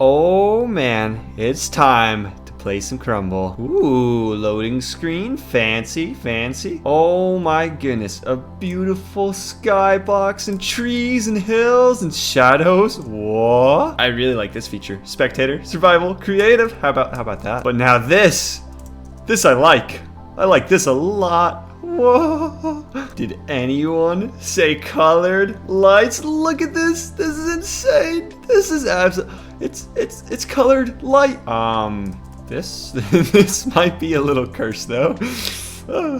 Oh man, it's time to play some Crumble. Ooh, loading screen, fancy, fancy. Oh my goodness, a beautiful skybox and trees and hills and shadows. Whoa, I really like this feature. Spectator, survival, creative. How about that? But now this I like. I like this a lot. Whoa! Did anyone say colored lights? Look at this. This is insane. This is absolute. It's colored light. This might be a little cursed though.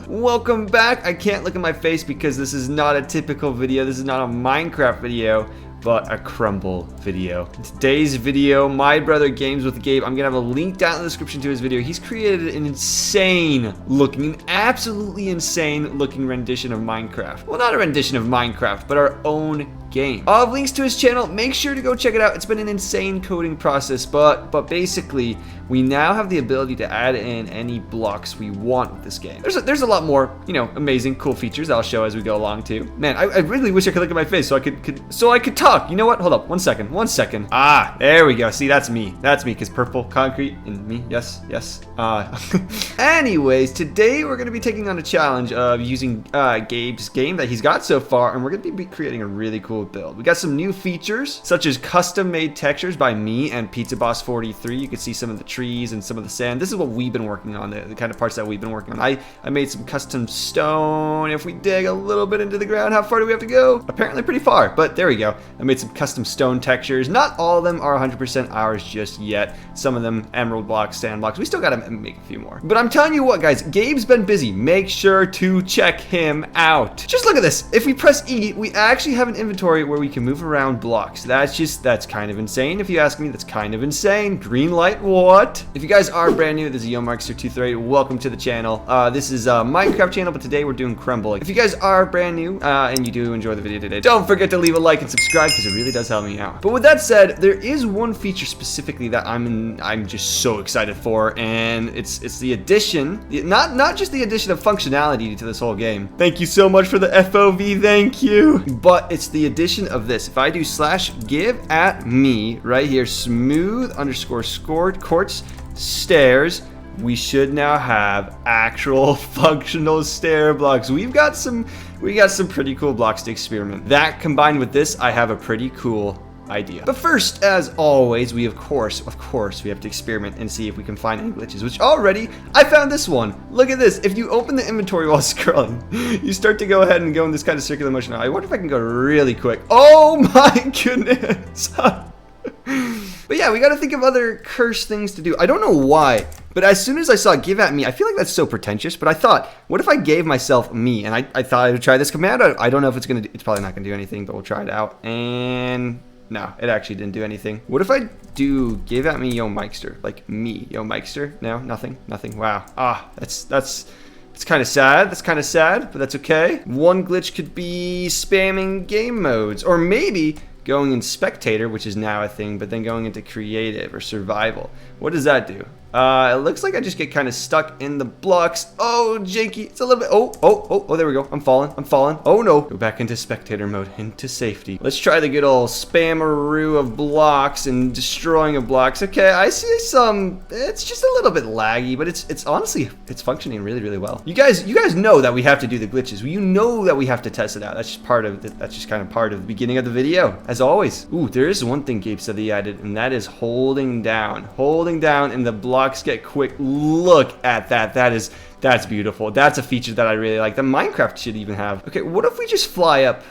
Welcome back. I can't look at my face because this is not a typical video. This is not a Minecraft video, but a Crumble video. In today's video, my brother games with Gabe. I'm gonna have a link down in the description to his video. He's created an insane looking, absolutely insane looking rendition of Minecraft. Well, not a rendition of Minecraft, but our own game. I'll have links to his channel. Make sure to go check it out. It's been an insane coding process, but basically we now have the ability to add in any blocks we want with this game. There's a lot more, amazing, cool features that I'll show as we go along too. Man, I really wish I could look at my face so I could talk. You know what? Hold up, one second. Ah, there we go. See, that's me, because purple, concrete, and me. Yes. Anyways, today we're gonna be taking on a challenge of using Gabe's game that he's got so far, and we're gonna be creating a really cool build. We got some new features such as custom made textures by me and Pizza Boss 43. You can see some of the trees and some of the sand. This is what we've been working on, the kind of parts that we've been working on. I made some custom stone. If we dig a little bit into the ground, how far do we have to go? Apparently pretty far, but there we go. I made some custom stone textures. Not all of them are 100% ours just yet. Some of them emerald blocks, sand blocks. We still gotta make a few more. But I'm telling you what, guys, Gabe's been busy. Make sure to check him out. Just look at this. If we press E, we actually have an inventory where we can move around blocks. That's kind of insane. If you ask me, that's kind of insane. Green light, what? If you guys are brand new, this is YoMarkster238. Welcome to the channel. This is a Minecraft channel, but today we're doing Crumble. If you guys are brand new and you do enjoy the video today, don't forget to leave a like and subscribe because it really does help me out. But with that said, there is one feature specifically that I'm just so excited for, and it's the addition, not just the addition of functionality to this whole game. Thank you so much for the FOV, thank you. But it's the addition of this. If I do /give@me right here, smooth_scored quartz stairs, we should now have actual functional stair blocks. We got some pretty cool blocks to experiment. That combined with this, I have a pretty cool idea. But first, as always, we of course we have to experiment and see if we can find any glitches, which already I found this one. Look at this. If you open the inventory while scrolling, you start to go ahead and go in this kind of circular motion. I wonder if I can go really quick. Oh my goodness. But yeah, we got to think of other cursed things to do. I don't know why, but as soon as I saw give at me, I feel like that's so pretentious, but I thought, what if I gave myself me? And I thought I would try this command. I don't know if it's going to do, it's probably not going to do anything, but we'll try it out. And no, it actually didn't do anything. What if I do give at me YoMikester? Like me, YoMikester? No, nothing. Wow. That's kind of sad. That's kind of sad, but that's okay. One glitch could be spamming game modes, or maybe going in spectator, which is now a thing, but then going into creative or survival. What does that do? It looks like I just get kind of stuck in the blocks. Oh, janky. It's a little bit. Oh, there we go. I'm falling. Oh no. Go back into spectator mode, into safety. Let's try the good old spammeroo of blocks and destroying of blocks. Okay, I see some. It's just a little bit laggy, but it's honestly, it's functioning really, really well. You guys know that we have to do the glitches. You know that we have to test it out. That's just part of it. That's just kind of part of the beginning of the video, as always. Ooh, there is one thing Gabe said he added, and that is holding down, and the blocks get quick. Look at that. That's beautiful. That's a feature that I really like. The Minecraft should even have. Okay, what if we just fly up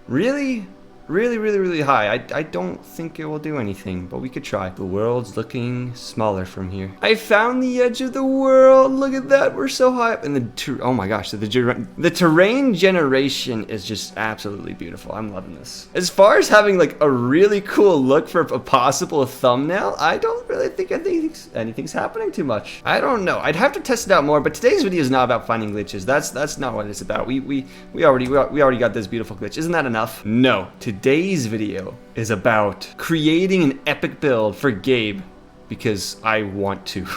really high? I don't think it will do anything, but we could try. The world's looking smaller from here. I found the edge of the world. Look at that. We're so high up. And oh my gosh, the terrain generation is just absolutely beautiful. I'm loving this. As far as having like a really cool look for a possible thumbnail, I don't really think anything's happening too much. I don't know. I'd have to test it out more, but today's video is not about finding glitches. That's not what it's about. We already got this beautiful glitch. Isn't that enough? No. Today's video is about creating an epic build for Gabe because I want to.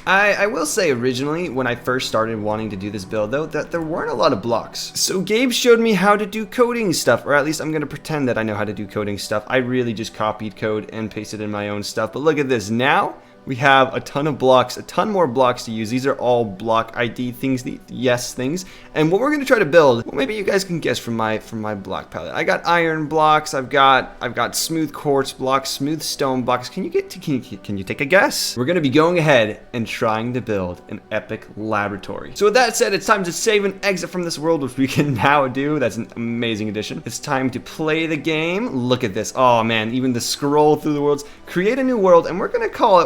I will say originally when I first started wanting to do this build though, that there weren't a lot of blocks. So Gabe showed me how to do coding stuff, or at least I'm gonna pretend that I know how to do coding stuff. I really just copied code and pasted in my own stuff. But look at this now. We have a ton of blocks, a ton more blocks to use. These are all block ID things, the yes things. And what we're gonna try to build, well, maybe you guys can guess from my block palette. I got iron blocks, I've got smooth quartz blocks, smooth stone blocks. Can you take a guess? We're gonna be going ahead and trying to build an epic laboratory. So with that said, it's time to save and exit from this world, which we can now do. That's an amazing addition. It's time to play the game. Look at this. Oh man, even the scroll through the worlds. Create a new world, and we're gonna call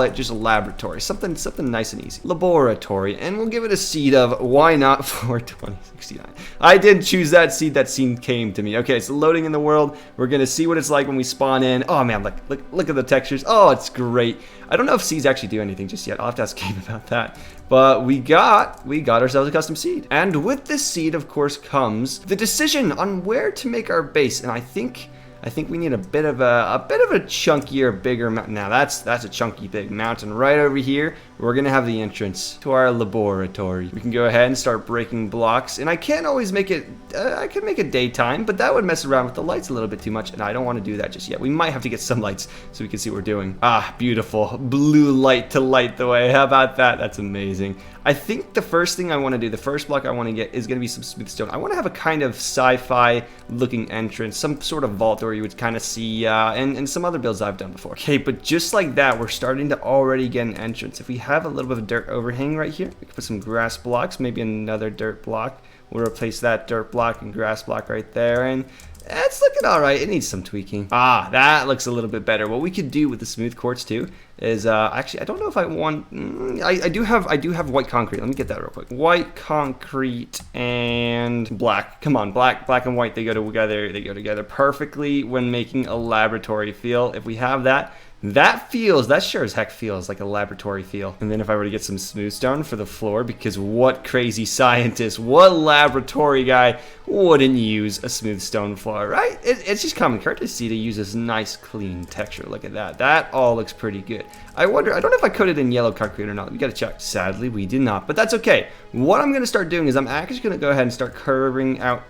it just a laboratory, something nice and easy. Laboratory, and we'll give it a seed of, why not, 42069. I didn't choose that seed, that seed came to me. Okay, it's loading in the world. We're gonna see what it's like when we spawn in. Oh man, look at the textures. Oh, it's great. I don't know if seeds actually do anything just yet. I'll have to ask Gabe about that. But we got ourselves a custom seed. And with this seed, of course, comes the decision on where to make our base. And I think we need a bit of a chunkier, bigger mountain. Now that's a chunky big mountain right over here. We're gonna have the entrance to our laboratory. We can go ahead and start breaking blocks, and I can't always make it. I could make it daytime, but that would mess around with the lights a little bit too much, and I don't want to do that just yet. We might have to get some lights so we can see what we're doing. Ah, beautiful blue light to light the way. How about that? That's amazing. I think the first thing I want to do, the first block I want to get is going to be some smooth stone. I want to have a kind of sci-fi looking entrance, some sort of vault where you would kind of see, and some other builds I've done before. Okay, but just like that, we're starting to already get an entrance. If we have a little bit of a dirt overhang right here, we can put some grass blocks, maybe another dirt block. We'll replace that dirt block and grass block right there, and it's looking all right. It needs some tweaking. Ah, that looks a little bit better. What we could do with the smooth quartz too is actually, I don't know if I want. I do have white concrete. Let me get that real quick. White concrete and black. Come on, black and white. They go together. They go together perfectly when making a laboratory feel. If we have that. That sure as heck feels like a laboratory feel. And then if I were to get some smooth stone for the floor, because what crazy scientist, what laboratory guy wouldn't use a smooth stone floor, right? It's just common courtesy to use this nice clean texture. Look at that. That all looks pretty good. I don't know if I coated in yellow concrete or not. We gotta check. Sadly, we did not, but that's okay. What I'm gonna start doing is I'm actually gonna go ahead and start curving. We're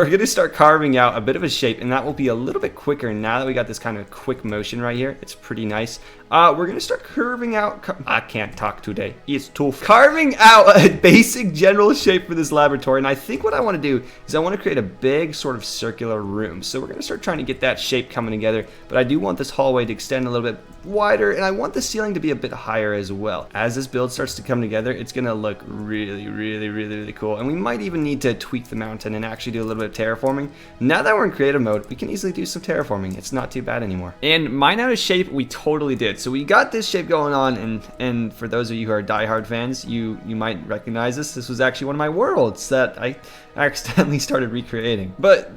gonna start carving out a bit of a shape, and that will be a little bit quicker now that we got this kind of quick motion right here. It's pretty nice. We're gonna start curving out. I can't talk today. It's tough. Carving out a basic general shape for this laboratory, and I think what I want to do is I want to create a big sort of circular room. So we're gonna start trying to get that shape coming together. But I do want this hallway to extend a little bit wider, and I want the ceiling to be a bit higher as well. As this build starts to come together, it's gonna look really cool. And we might even need to tweak the mountain and actually do a little bit of terraforming. Now that we're in creative mode, we can easily do some terraforming. It's not too bad anymore. And mine out of shape, we totally did. So we got this shape going on, and for those of you who are diehard fans, you might recognize this. This was actually one of my worlds that I accidentally started recreating. But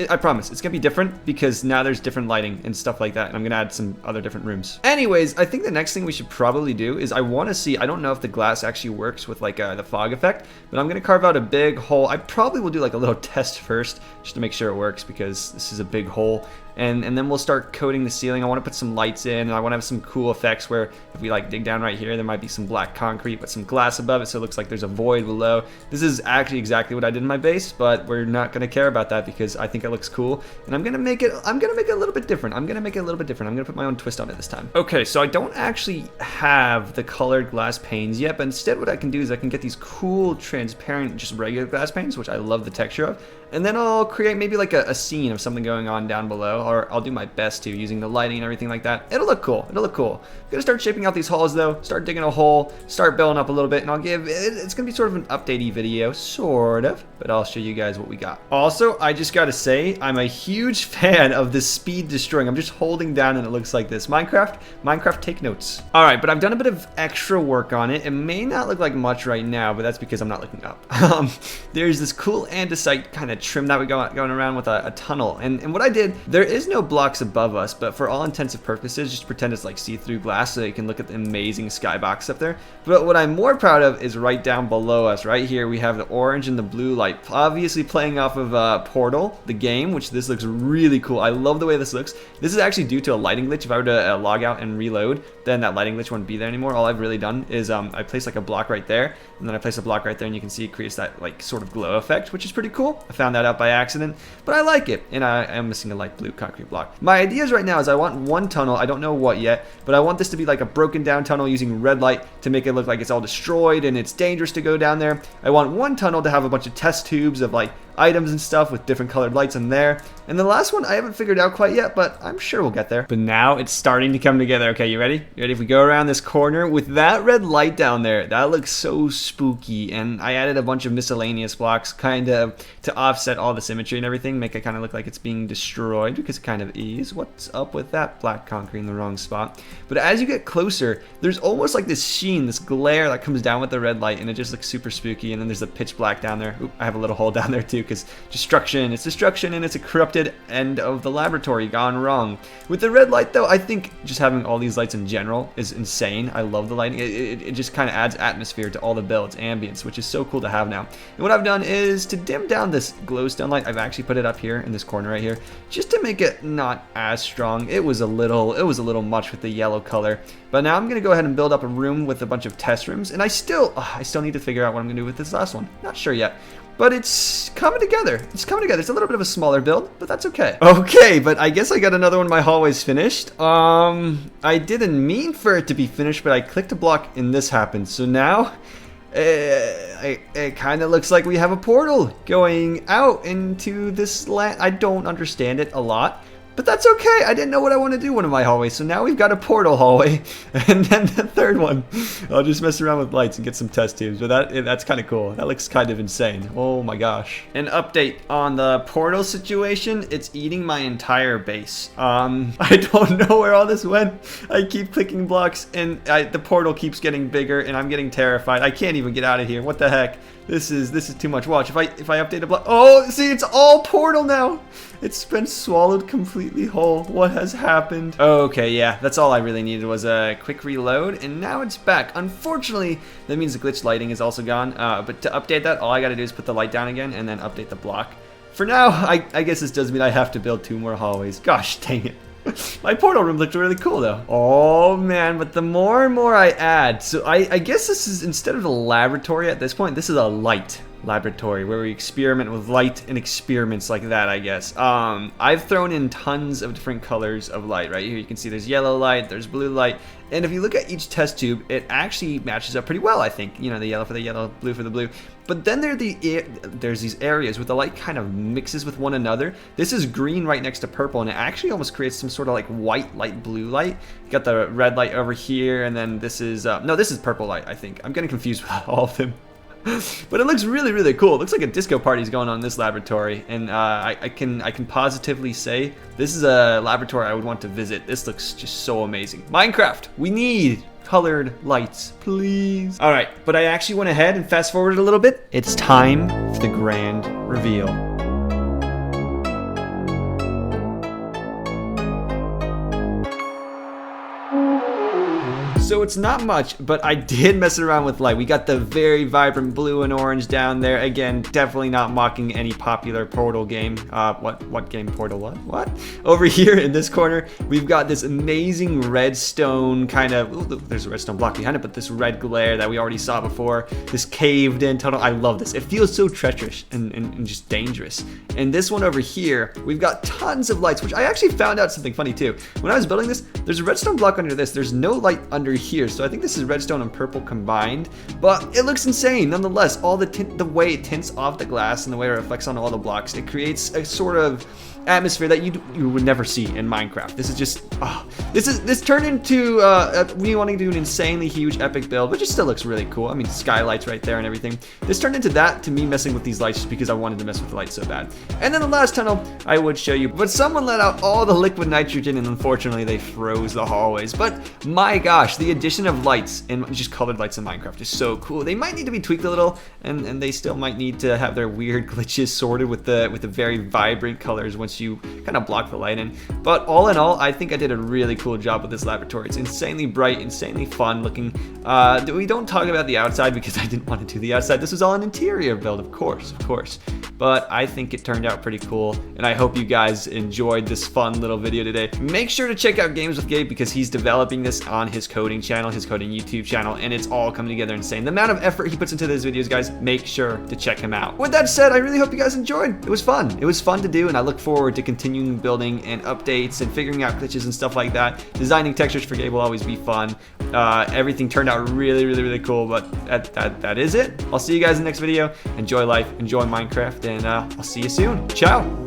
I promise, it's gonna be different because now there's different lighting and stuff like that, and I'm gonna add some other different rooms. Anyways, I think the next thing we should probably do is I want to see, I don't know if the glass actually works with like the fog effect, but I'm gonna carve out a big hole. I probably will do like a little test first just to make sure it works because this is a big hole. And then we'll start coating the ceiling. I want to put some lights in, and I want to have some cool effects where if we like dig down right here, there might be some black concrete, but some glass above it, so it looks like there's a void below. This is actually exactly what I did in my base, but we're not gonna care about that because I think it looks cool, and I'm gonna make it a little bit different. I'm gonna put my own twist on it this time. Okay, so I don't actually have the colored glass panes yet, but instead what I can do is I can get these cool, transparent, just regular glass panes, which I love the texture of. And then I'll create maybe like a scene of something going on down below, or I'll do my best to using the lighting and everything like that. It'll look cool. I'm gonna start shaping out these halls though, start digging a hole, start building up a little bit, and it's gonna be sort of an updatey video, sort of, but I'll show you guys what we got. Also, I just gotta say, I'm a huge fan of the speed destroying. I'm just holding down and it looks like this. Minecraft, take notes. All right, but I've done a bit of extra work on it. It may not look like much right now, but that's because I'm not looking up. There's this cool andesite kind of of trim that we going around with a tunnel. And what I did, there is no blocks above us, but for all intensive purposes, just pretend it's like see-through glass so you can look at the amazing skybox up there. But what I'm more proud of is right down below us. Right here, we have the orange and the blue light, obviously playing off of Portal, the game, which this looks really cool. I love the way this looks. This is actually due to a lighting glitch. If I were to log out and reload, then that lighting glitch wouldn't be there anymore. All I've really done is I place like a block right there, and then I place a block right there, and you can see it creates that like sort of glow effect, which is pretty cool. I found that out by accident, but I like it, and I am missing a light blue concrete block. My ideas right now is I want one tunnel, I don't know what yet, but I want this to be like a broken down tunnel using red light to make it look like it's all destroyed and it's dangerous to go down there. I want one tunnel to have a bunch of test tubes of like items and stuff with different colored lights in there. And the last one I haven't figured out quite yet, but I'm sure we'll get there. But now it's starting to come together. Okay, you ready? You ready? If we go around this corner with that red light down there, that looks so spooky. And I added a bunch of miscellaneous blocks kind of to offset all the symmetry and everything, make it kind of look like it's being destroyed, because it kind of is. What's up with that black concrete in the wrong spot? But as you get closer, there's almost like this sheen, this glare that comes down with the red light, and it just looks super spooky. And then there's the pitch black down there. Oop, I have a little hole down there too, because destruction, it's destruction, and it's a corrupted end of the laboratory gone wrong. With the red light though, I think just having all these lights in general is insane. I love the lighting. It just kind of adds atmosphere to all the builds, ambience, which is so cool to have now. And what I've done is to dim down this glowstone light, I've actually put it up here in this corner right here, just to make it not as strong. It was a little much with the yellow color. But now I'm gonna go ahead and build up a room with a bunch of test rooms, and I still need to figure out what I'm gonna do with this last one. Not sure yet. But it's coming together. It's coming together. It's a little bit of a smaller build, but that's okay. Okay, but I guess I got another one of my hallways finished. I didn't mean for it to be finished, but I clicked a block and this happened. So now, it kind of looks like we have a portal going out into this land. I don't understand it a lot, but that's okay. I didn't know what I want to do one of my hallways. So now we've got a portal hallway. And then the third one, I'll just mess around with lights and get some test tubes. But that's kind of cool. That looks kind of insane. Oh my gosh. An update on the portal situation. It's eating my entire base. I don't know where all this went. I keep clicking blocks and the portal keeps getting bigger and I'm getting terrified. I can't even get out of here. What the heck? This is too much. Watch, if I update a block. Oh, see, it's all portal now. It's been swallowed completely whole. What has happened? Okay, yeah, that's all I really needed was a quick reload, and now it's back. Unfortunately, that means the glitch lighting is also gone. But to update that, all I gotta do is put the light down again and then update the block. For now, I guess this does mean I have to build 2 more hallways. Gosh, dang it. My portal room looked really cool though. Oh man, but the more and more I add, so I guess this is, instead of a laboratory at this point, this is a light laboratory where we experiment with light and experiments like that, I guess. I've thrown in tons of different colors of light. Right here you can see there's yellow light, there's blue light, and if you look at each test tube, it actually matches up pretty well, I think. You know, the yellow for the yellow, blue for the blue. But then there's these areas where the light kind of mixes with one another. This is green right next to purple, and it actually almost creates some sort of like white light, blue light. You got the red light over here, and then this is, no, this is purple light, I think. I'm getting confused with all of them. But it looks really, really cool. It looks like a disco party's going on in this laboratory, and I can positively say this is a laboratory I would want to visit. This looks just so amazing. Minecraft, we need colored lights, please. All right, but I actually went ahead and fast forwarded a little bit. It's time for the grand reveal. So it's not much, but I did mess around with light. We got the very vibrant blue and orange down there. Again, definitely not mocking any popular Portal game. What game? Portal what? Over here in this corner, we've got this amazing redstone kind of, ooh, there's a redstone block behind it, but this red glare that we already saw before, this caved in tunnel. I love this. It feels so treacherous and just dangerous. And this one over here, we've got tons of lights, which I actually found out something funny too. When I was building this, there's a redstone block under this. There's no light under here, so I think this is redstone and purple combined, but it looks insane nonetheless. All the way it tints off the glass and the way it reflects on all the blocks, it creates a sort of atmosphere that you would never see in Minecraft. This is just, this turned into me wanting to do an insanely huge epic build, which just still looks really cool. I mean, skylights right there and everything. This turned into that to me messing with these lights just because I wanted to mess with the lights so bad. And then the last tunnel I would show you, but someone let out all the liquid nitrogen and unfortunately they froze the hallways. But my gosh, the addition of lights and just colored lights in Minecraft is so cool. They might need to be tweaked a little, and they still might need to have their weird glitches sorted with the very vibrant colors once you kind of block the light in. But all in all, I think I did a really cool job with this laboratory. It's insanely bright, insanely fun looking. We don't talk about the outside because I didn't want to do the outside. This was all an interior build, of course. But I think it turned out pretty cool, and I hope you guys enjoyed this fun little video today. Make sure to check out Games with Gabe because he's developing this on his coding channel, his coding YouTube channel, and it's all coming together insane. The amount of effort he puts into those videos, guys, make sure to check him out. With that said, I really hope you guys enjoyed. It was fun. It was fun to do, and I look forward to continuing building and updates and figuring out glitches and stuff like that. Designing textures for Gabe will always be fun. Everything turned out really cool, but that is it. I'll see you guys in the next video. Enjoy life, enjoy Minecraft, and I'll see you soon. Ciao.